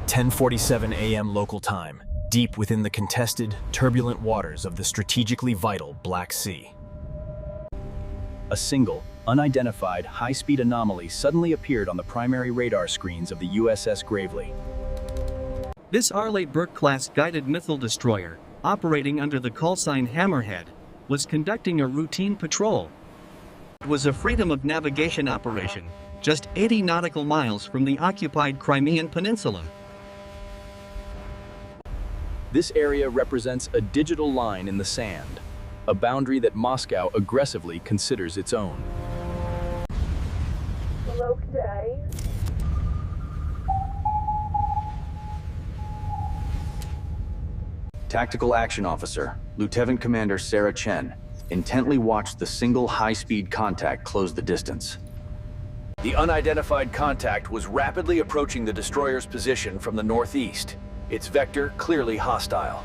At 10:47 a.m. local time, deep within the contested, turbulent waters of the strategically vital Black Sea, a single, unidentified, high-speed anomaly suddenly appeared on the primary radar screens of the USS Graveley. This Arleigh Burke-class guided missile destroyer, operating under the callsign Hammerhead, was conducting a routine patrol. It was a freedom of navigation operation, just 80 nautical miles from the occupied Crimean Peninsula. This area represents a digital line in the sand, a boundary that Moscow aggressively considers its own. Hello, Daddy. Tactical Action Officer, Lieutenant Commander Sarah Chen, intently watched the single high-speed contact close the distance. The unidentified contact was rapidly approaching the destroyer's position from the northeast, its vector clearly hostile.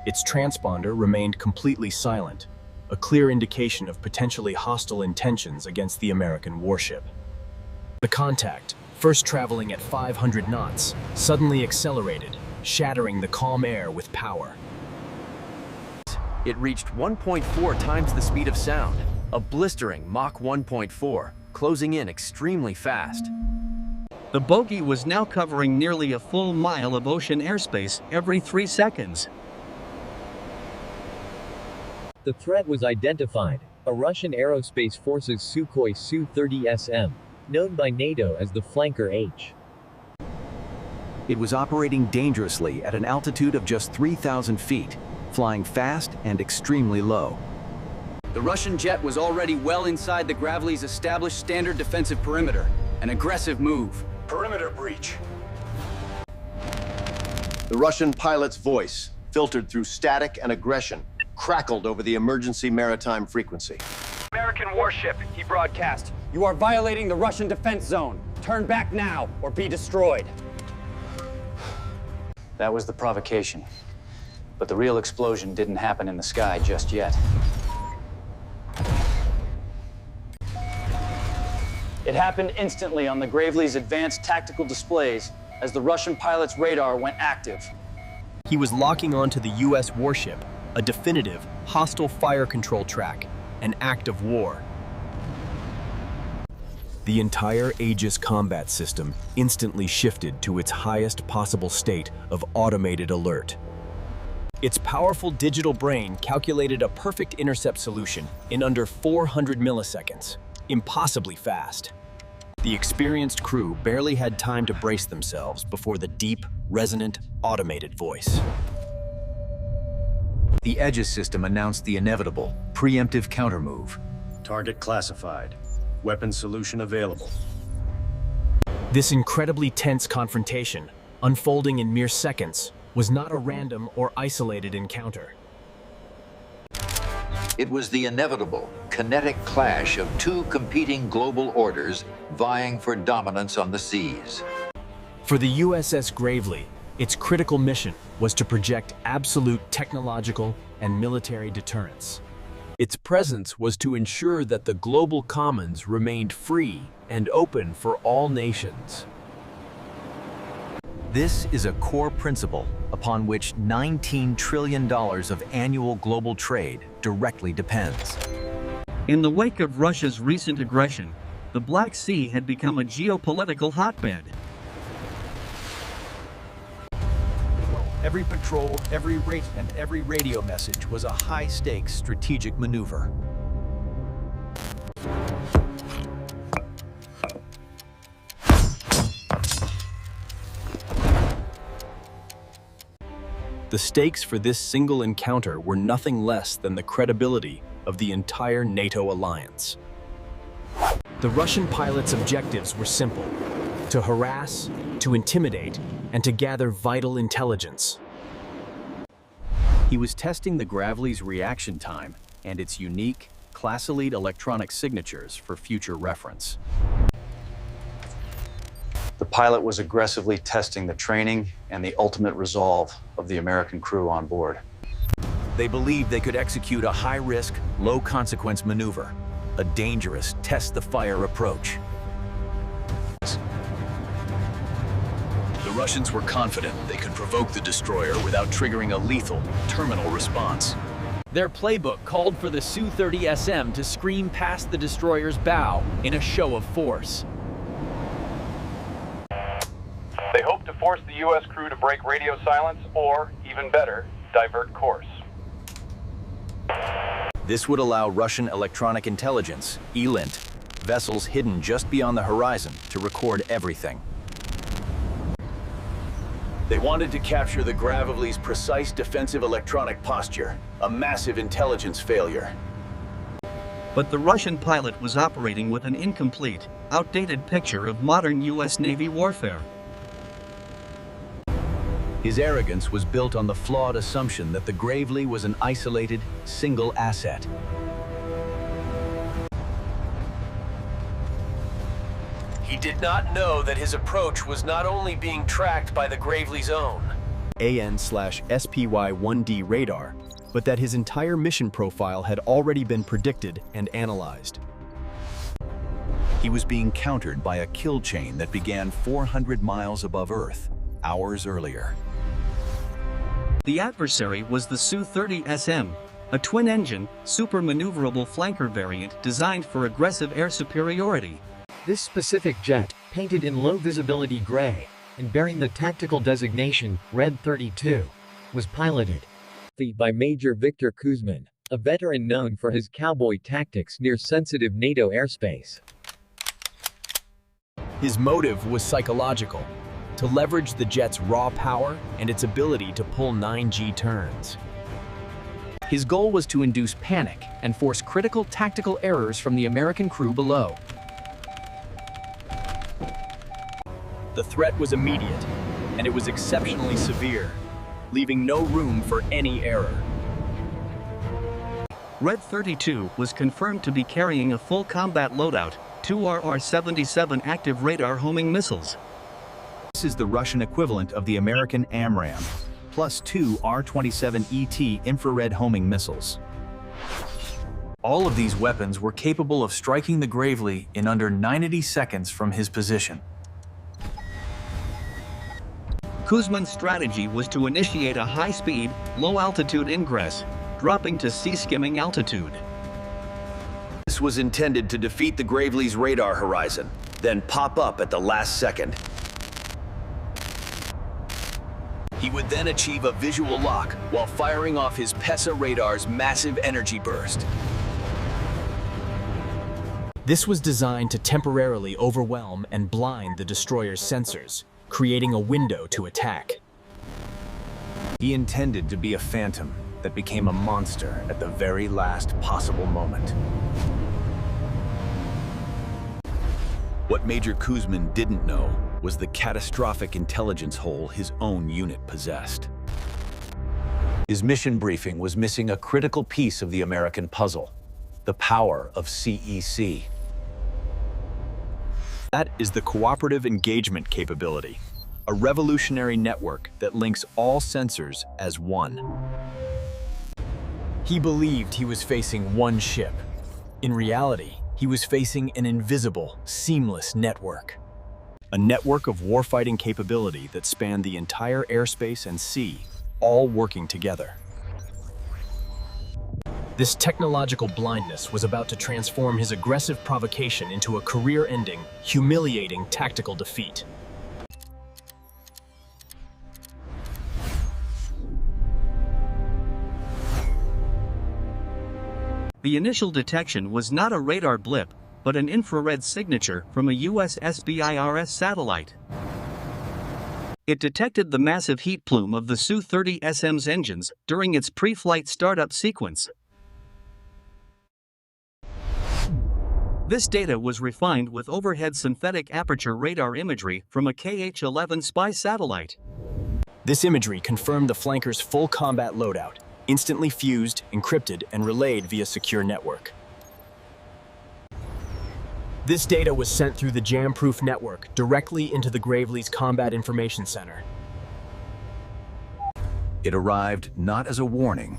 Its transponder remained completely silent, a clear indication of potentially hostile intentions against the American warship. The contact, first traveling at 500 knots, suddenly accelerated, shattering the calm air with power. It reached 1.4 times the speed of sound, a blistering Mach 1.4, closing in extremely fast. The bogey was now covering nearly a full mile of ocean airspace every 3 seconds. The threat was identified, a Russian Aerospace Forces Sukhoi Su-30SM, known by NATO as the Flanker H. It was operating dangerously at an altitude of just 3,000 feet, flying fast and extremely low. The Russian jet was already well inside the Graveley's established standard defensive perimeter. An aggressive move. Perimeter breach. The Russian pilot's voice, filtered through static and aggression, crackled over the emergency maritime frequency. American warship, he broadcast. You are violating the Russian defense zone. Turn back now or be destroyed. That was the provocation. But the real explosion didn't happen in the sky just yet. It happened instantly on the Graveley's advanced tactical displays as the Russian pilot's radar went active. He was locking onto the U.S. warship, a definitive, hostile fire control track, an act of war. The entire AEGIS Combat System instantly shifted to its highest possible state of automated alert. Its powerful digital brain calculated a perfect intercept solution in under 400 milliseconds, impossibly fast. The experienced crew barely had time to brace themselves before the deep, resonant, automated voice. The AEGIS system announced the inevitable, preemptive countermove. Target classified. Weapon solution available. This incredibly tense confrontation, unfolding in mere seconds, was not a random or isolated encounter. It was the inevitable, kinetic clash of two competing global orders vying for dominance on the seas. For the USS Graveley, its critical mission was to project absolute technological and military deterrence. Its presence was to ensure that the global commons remained free and open for all nations. This is a core principle upon which $19 trillion of annual global trade directly depends. In the wake of Russia's recent aggression, the Black Sea had become a geopolitical hotbed. Every patrol, every rate, and every radio message was a high-stakes strategic maneuver. The stakes for this single encounter were nothing less than the credibility of the entire NATO alliance. The Russian pilot's objectives were simple: to harass, to intimidate, and to gather vital intelligence. He was testing the Graveley's reaction time and its unique, class-elite electronic signatures for future reference. The pilot was aggressively testing the training and the ultimate resolve of the American crew on board. They believed they could execute a high-risk, low-consequence maneuver, a dangerous test-the-fire approach. The The Russians were confident they could provoke the destroyer without triggering a lethal terminal response. Their playbook called for the Su-30SM to scream past the destroyer's bow in a show of force. They hoped to force the U.S. crew to break radio silence or, even better, divert course. This would allow Russian electronic intelligence, ELINT, vessels hidden just beyond the horizon to record everything. They wanted to capture the Graveley's precise defensive electronic posture, a massive intelligence failure. But the Russian pilot was operating with an incomplete, outdated picture of modern U.S. Navy warfare. His arrogance was built on the flawed assumption that the Graveley was an isolated, single asset. He did not know that his approach was not only being tracked by the Graveley's own AN/SPY-1D radar, but that his entire mission profile had already been predicted and analyzed. He was being countered by a kill chain that began 400 miles above Earth, hours earlier. The adversary was the Su-30SM, a twin-engine, super-maneuverable flanker variant designed for aggressive air superiority. This specific jet, painted in low-visibility gray and bearing the tactical designation Red 32, was piloted by Major Viktor Kuzmin, a veteran known for his cowboy tactics near sensitive NATO airspace. His motive was psychological, to leverage the jet's raw power and its ability to pull 9G turns. His goal was to induce panic and force critical tactical errors from the American crew below. The threat was immediate, and it was exceptionally severe, leaving no room for any error. Red 32 was confirmed to be carrying a full combat loadout, 2 RR-77 active radar homing missiles. This is the Russian equivalent of the American AMRAAM, plus 2 R-27ET infrared homing missiles. All of these weapons were capable of striking the Graveley in under 90 seconds from his position. Kuzmin's strategy was to initiate a high-speed, low-altitude ingress, dropping to sea-skimming altitude. This was intended to defeat the Graveley's radar horizon, then pop up at the last second. He would then achieve a visual lock while firing off his PESA radar's massive energy burst. This was designed to temporarily overwhelm and blind the destroyer's sensors, creating a window to attack. He intended to be a phantom that became a monster at the very last possible moment. What Major Kuzmin didn't know was the catastrophic intelligence hole his own unit possessed. His mission briefing was missing a critical piece of the American puzzle, the power of CEC. That is the Cooperative Engagement Capability, a revolutionary network that links all sensors as one. He believed he was facing one ship. In reality, he was facing an invisible, seamless network. A network of warfighting capability that spanned the entire airspace and sea, all working together. This technological blindness was about to transform his aggressive provocation into a career-ending, humiliating tactical defeat. The initial detection was not a radar blip, but an infrared signature from a US SBIRS satellite. It detected the massive heat plume of the Su-30SM's engines during its pre-flight startup sequence. This data was refined with overhead synthetic aperture radar imagery from a KH-11 spy satellite. This imagery confirmed the flanker's full combat loadout, instantly fused, encrypted, and relayed via secure network. This data was sent through the jam-proof network directly into the Graveley's Combat Information Center. It arrived not as a warning,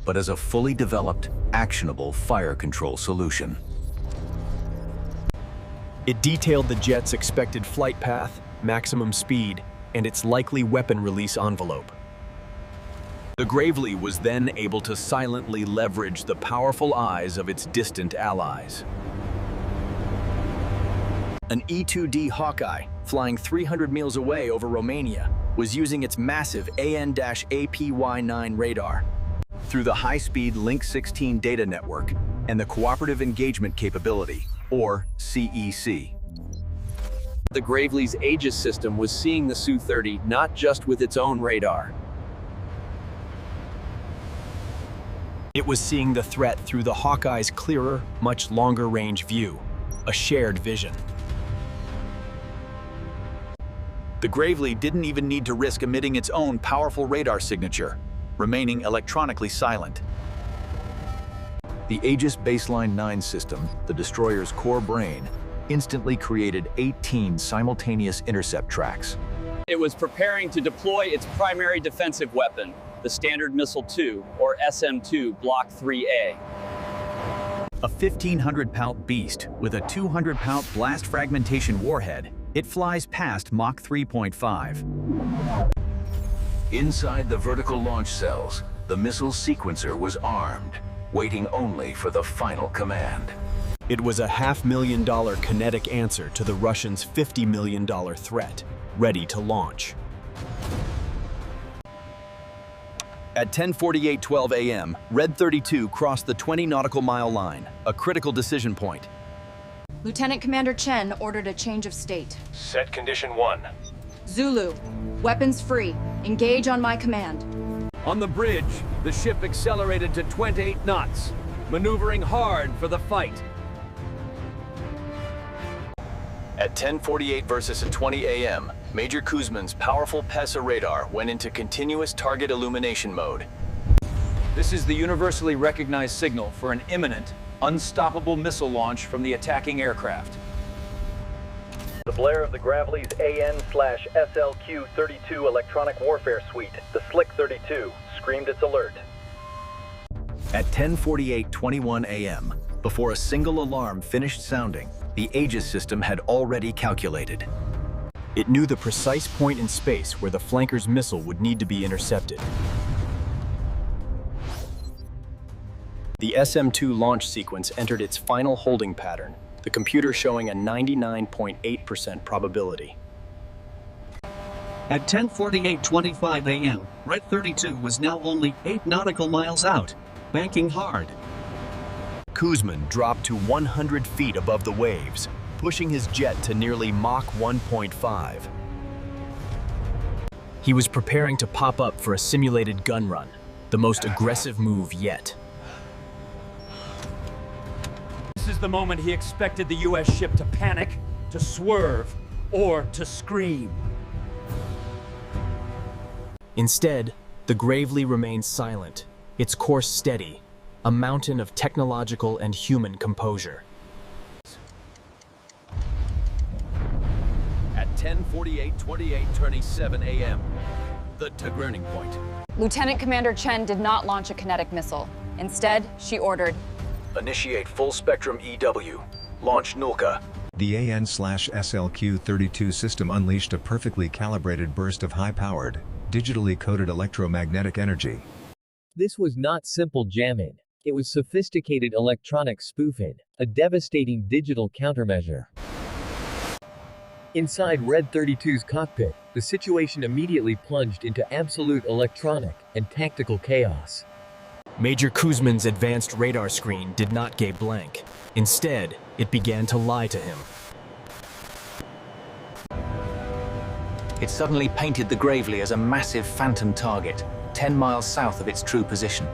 but as a fully developed, actionable fire control solution. It detailed the jet's expected flight path, maximum speed, and its likely weapon release envelope. The Graveley was then able to silently leverage the powerful eyes of its distant allies. An E-2D Hawkeye, flying 300 miles away over Romania, was using its massive AN-APY-9 radar. Through the high-speed Link 16 data network and the Cooperative Engagement Capability, or CEC. The Graveley's AEGIS system was seeing the Su-30 not just with its own radar. It was seeing the threat through the Hawkeye's clearer, much longer-range view, a shared vision. The Graveley didn't even need to risk emitting its own powerful radar signature, remaining electronically silent. The Aegis Baseline 9 system, the destroyer's core brain, instantly created 18 simultaneous intercept tracks. It was preparing to deploy its primary defensive weapon, the Standard Missile 2, or SM-2 Block 3A. A 1,500-pound beast with a 200-pound blast fragmentation warhead, it flies past Mach 3.5. Inside the vertical launch cells, the missile sequencer was armed, waiting only for the final command. It was a $500,000 kinetic answer to the Russians' $50 million threat, ready to launch. At 10:48:12 a.m., Red 32 crossed the 20 nautical mile line, a critical decision point. Lieutenant Commander Chen ordered a change of state. Set condition 1. Zulu, weapons free. Engage on my command. On the bridge, the ship accelerated to 28 knots, maneuvering hard for the fight. At 10:48 versus 20 a.m., Major Kuzman's powerful PESA radar went into continuous target illumination mode. This is the universally recognized signal for an imminent, unstoppable missile launch from the attacking aircraft. The blare of the Graveley's AN/SLQ-32 electronic warfare suite, the Slick 32, screamed its alert. At 10:48:21 a.m., before a single alarm finished sounding, the Aegis system had already calculated. It knew the precise point in space where the flanker's missile would need to be intercepted. The SM-2 launch sequence entered its final holding pattern, the computer showing a 99.8% probability. At 10:48:25 a.m., Red 32 was now only 8 nautical miles out, banking hard. Kuzman dropped to 100 feet above the waves, pushing his jet to nearly Mach 1.5. He was preparing to pop up for a simulated gun run, the most aggressive move yet. This is the moment he expected the U.S. ship to panic, to swerve, or to scream. Instead, the Graveley remained silent, its course steady, a mountain of technological and human composure. At 10:48:27 a.m., the turning point. Lieutenant Commander Chen did not launch a kinetic missile. Instead, she ordered, Initiate full-spectrum EW. Launch Nulka. The AN/SLQ-32 system unleashed a perfectly calibrated burst of high-powered, digitally coded electromagnetic energy. This was not simple jamming. It was sophisticated electronic spoofing, a devastating digital countermeasure. Inside Red 32's cockpit, the situation immediately plunged into absolute electronic and tactical chaos. Major Kuzman's advanced radar screen did not go blank. Instead, it began to lie to him. It suddenly painted the Graveley as a massive phantom target, 10 miles south of its true position.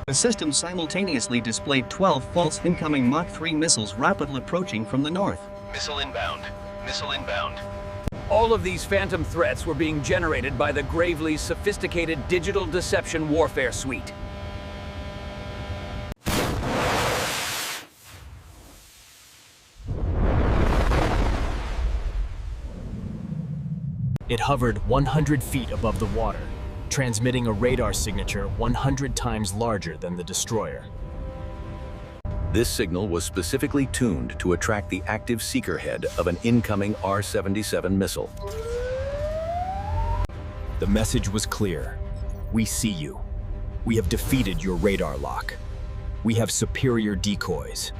The system simultaneously displayed 12 false incoming Mach 3 missiles rapidly approaching from the north. Missile inbound. Missile inbound. All of these phantom threats were being generated by the Graveley's sophisticated digital deception warfare suite. It hovered 100 feet above the water, transmitting a radar signature 100 times larger than the destroyer. This signal was specifically tuned to attract the active seeker head of an incoming R-77 missile. The message was clear. We see you. We have defeated your radar lock. We have superior decoys.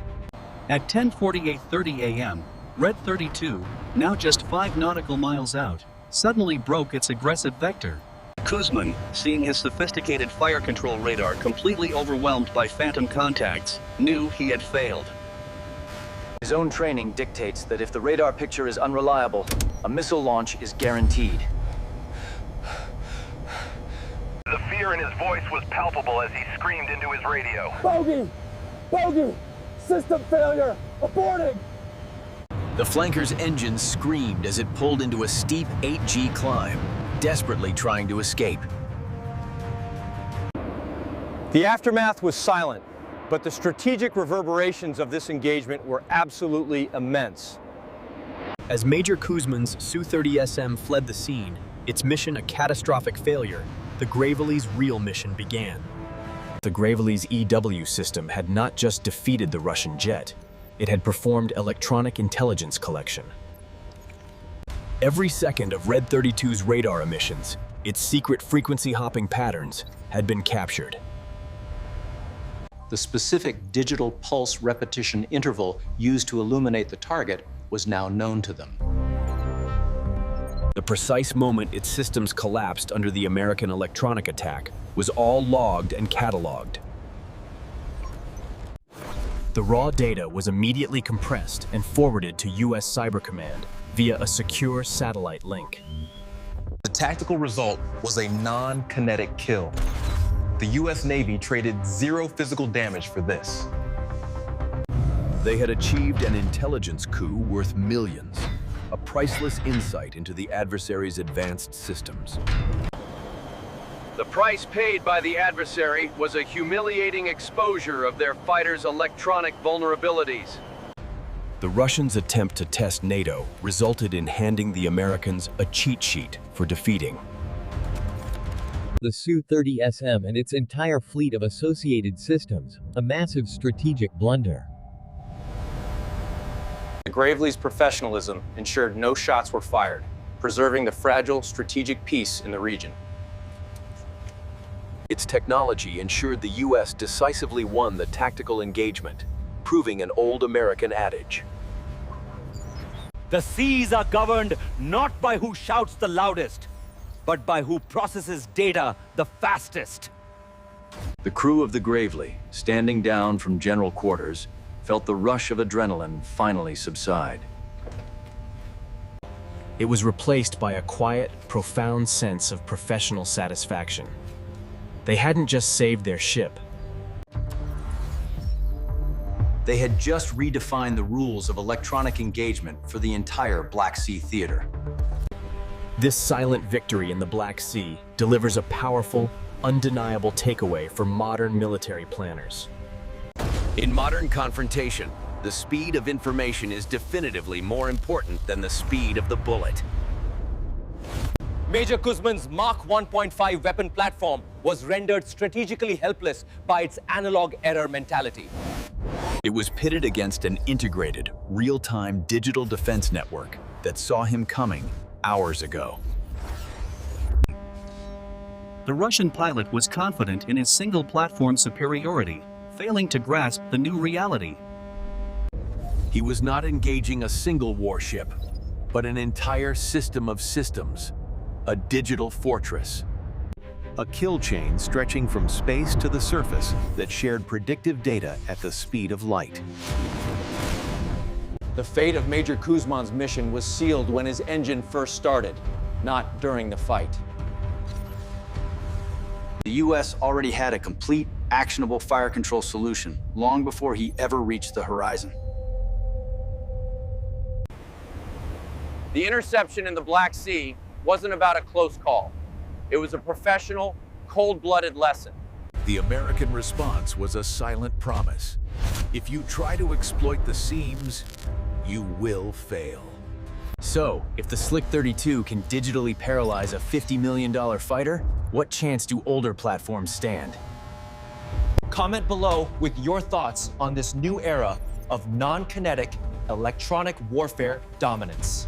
At 10:48:30 a.m., Red 32, now just 5 nautical miles out, suddenly broke its aggressive vector. Kuzmin, seeing his sophisticated fire control radar completely overwhelmed by phantom contacts, knew he had failed. His own training dictates that if the radar picture is unreliable, a missile launch is guaranteed. The fear in his voice was palpable as he screamed into his radio. Bogey! Bogey! System failure! Aborting! The flanker's engine screamed as it pulled into a steep 8G climb, desperately trying to escape. The aftermath was silent, but the strategic reverberations of this engagement were absolutely immense. As Major Kuzmin's Su-30SM fled the scene, its mission a catastrophic failure, the Graveley's real mission began. The Graveley's EW system had not just defeated the Russian jet, it had performed electronic intelligence collection. Every second of Red 32's radar emissions, its secret frequency hopping patterns, had been captured. The specific digital pulse repetition interval used to illuminate the target was now known to them. The precise moment its systems collapsed under the American electronic attack was all logged and cataloged. The raw data was immediately compressed and forwarded to U.S. Cyber Command via a secure satellite link. The tactical result was a non-kinetic kill. The U.S. Navy traded 0 physical damage for this. They had achieved an intelligence coup worth millions, a priceless insight into the adversary's advanced systems. The price paid by the adversary was a humiliating exposure of their fighters' electronic vulnerabilities. The Russians' attempt to test NATO resulted in handing the Americans a cheat sheet for defeating. The Su-30SM and its entire fleet of associated systems, a massive strategic blunder. The Graveley's professionalism ensured no shots were fired, preserving the fragile strategic peace in the region. Its technology ensured the U.S. decisively won the tactical engagement, proving an old American adage. The seas are governed not by who shouts the loudest, but by who processes data the fastest. The crew of the Graveley, standing down from general quarters, felt the rush of adrenaline finally subside. It was replaced by a quiet, profound sense of professional satisfaction. They hadn't just saved their ship. They had just redefined the rules of electronic engagement for the entire Black Sea theater. This silent victory in the Black Sea delivers a powerful, undeniable takeaway for modern military planners. In modern confrontation, the speed of information is definitively more important than the speed of the bullet. Major Kuzmin's Mach 1.5 weapon platform was rendered strategically helpless by its analog error mentality. It was pitted against an integrated, real-time digital defense network that saw him coming hours ago. The Russian pilot was confident in his single platform superiority, failing to grasp the new reality. He was not engaging a single warship, but an entire system of systems, a digital fortress. A kill chain stretching from space to the surface that shared predictive data at the speed of light. The fate of Major Kuzmin's mission was sealed when his engine first started, not during the fight. The U.S. already had a complete, actionable fire control solution long before he ever reached the horizon. The interception in the Black Sea wasn't about a close call. It was a professional, cold-blooded lesson. The American response was a silent promise. If you try to exploit the seams, you will fail. So, if the Slick 32 can digitally paralyze a $50 million fighter, what chance do older platforms stand? Comment below with your thoughts on this new era of non-kinetic electronic warfare dominance.